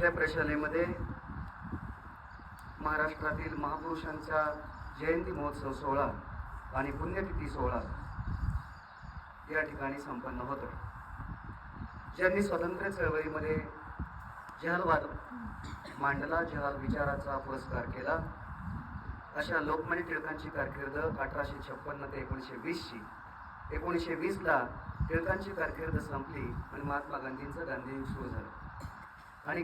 आपल्या प्रशालेमध्ये महाराष्ट्रातील महापुरुषांचा जयंती महोत्सव सोहळा आणि पुण्यतिथी सोहळा या ठिकाणी संपन्न होतो. ज्यांनी स्वातंत्र्य चळवळीमध्ये जहालवाद मांडला, जहाल विचाराचा पुरस्कार केला, अशा लोकमान्य टिळकांची कारकीर्द 1856 ते 1920 1920ला टिळकांची कारकीर्द संपली आणि महात्मा गांधींचं गांधी सुरू झालं. आणि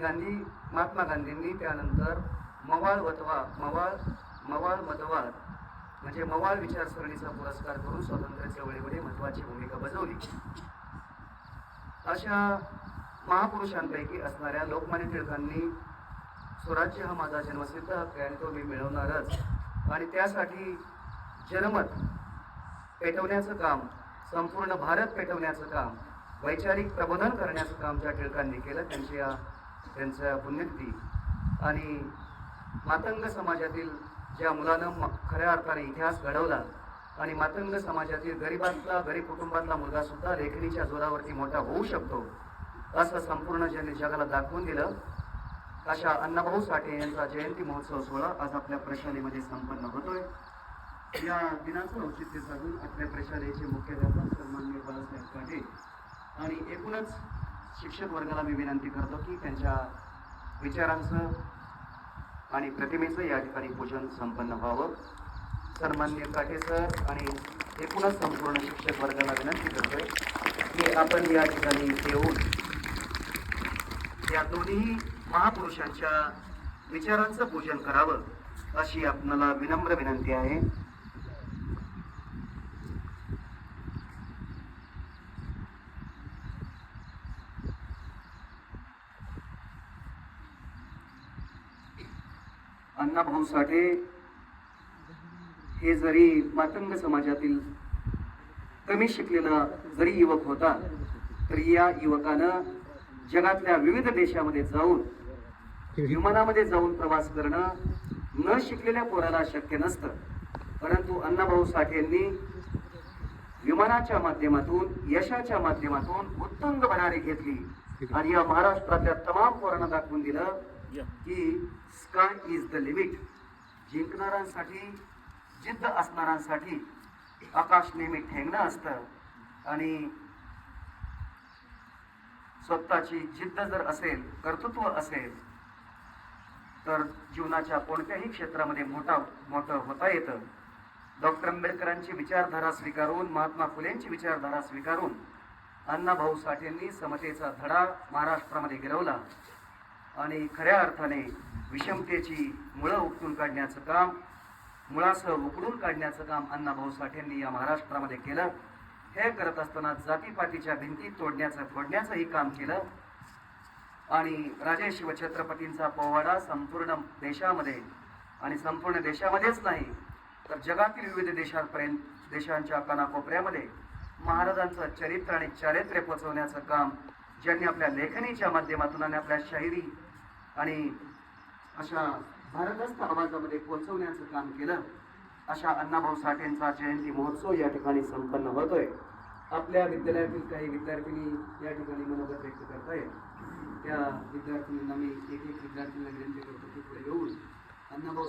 महात्मा गांधींनी त्यानंतर मवाळ मतवाद म्हणजे मवाळ विचारसरणीचा पुरस्कार करून स्वातंत्र्य चळवळीमध्ये महत्त्वाची भूमिका बजावली. अशा महापुरुषांपैकी असणाऱ्या लोकमान्य टिळकांनी स्वराज्य हा माझा जन्मसिद्ध हक्क आहे आणि तो मी मिळवणारच, आणि त्यासाठी जनमत पेटवण्याचं काम, संपूर्ण भारत पेटवण्याचं काम, वैचारिक प्रबोधन करण्याचं काम ज्या टिळकांनी केलं, त्यांच्या पुण्यतिथी आणि मातंग समाजातील ज्या मुलानं खऱ्या अर्थाने इतिहास घडवला आणि मातंग समाजातील गरीब कुटुंबातला मुलगा सुद्धा लेखणीच्या जोरावरती मोठा होऊ शकतो असं संपूर्ण जगाला दाखवून दिलं. अशा अण्णाभाऊ साठे यांचा जयंती महोत्सव सोहळा आज आपल्या प्रशालेमध्ये संपन्न होतोय. या दिनाचं औचित्य साधून आपल्या प्रशालेचे मुख्याध्यापक सन्माननीय बाळासाहेब काटे आणि एकूणच शिक्षक वर्गाला मी विनंती करतो की त्यांच्या विचारांचं आणि प्रतिमेचं या ठिकाणी पूजन संपन्न व्हावं. सन्माननीय काटे सर आणि एकूणच संपूर्ण शिक्षक वर्गाला विनंती करतोय की आपण या ठिकाणी येऊन या दोन्ही महापुरुषांच्या विचारांचं पूजन करावं अशी आपणाला विनम्र विनंती आहे. अण्णाभाऊ साठे हे जरी मातंग समाजातील कमी शिकलेला जरी युवक होता तरी या युवकानं जगातल्या विविध देशामध्ये जाऊन विमानामध्ये जाऊन प्रवास करणं न शिकलेल्या पोराला शक्य नसतं, परंतु अण्णाभाऊ साठेंनी विमानाच्या माध्यमातून, यशाच्या माध्यमातून उत्तुंग भरारी घेतली आणि या महाराष्ट्रातल्या तमाम पोरांना दाखवून दिलं की स्काय इज द लिमिट. जिंकणाऱ्यांसाठी, जिद्द असणाऱ्यांसाठी आकाश नेहमी ठेंगणं असतं आणि स्वतःची जिद्द जर असेल, कर्तृत्व असेल तर जीवनाच्या कोणत्याही क्षेत्रामध्ये मोठं होता येतं. डॉक्टर आंबेडकरांची विचारधारा स्वीकारून, महात्मा फुलेंची विचारधारा स्वीकारून अण्णाभाऊ साठेंनी समतेचा धडा महाराष्ट्रामध्ये गिरवला आणि खऱ्या अर्थाने विषमतेची मुळं उपटून काढण्याचं काम, मुळासह उकडून काढण्याचं काम अण्णाभाऊ साठेंनी या महाराष्ट्रामध्ये केलं. हे करत असताना जातीपातीच्या भिंती फोडण्याचंही काम केलं आणि राजे शिवछत्रपतींचा पोवाडा संपूर्ण देशामध्ये आणि संपूर्ण देशामध्येच नाही तर जगातील विविध देशांच्या कानाकोपऱ्यामध्ये महाराजांचं चरित्र आणि चारित्र्य पोचवण्याचं काम ज्यांनी आपल्या लेखणीच्या माध्यमातून आणि आपल्या शाहिरी आणि अशा भारदस्त आवाजामध्ये पोचवण्याचं काम केलं, अशा अण्णाभाऊ साठेंचा जयंती महोत्सव या ठिकाणी संपन्न होतोय. आपल्या विद्यालयातील काही विद्यार्थिनी या ठिकाणी मनोगत व्यक्त करतायत. त्या विद्यार्थिनींना मी एक विद्यार्थ्यांना विनंती करतो की पुढे येऊन अण्णाभाऊ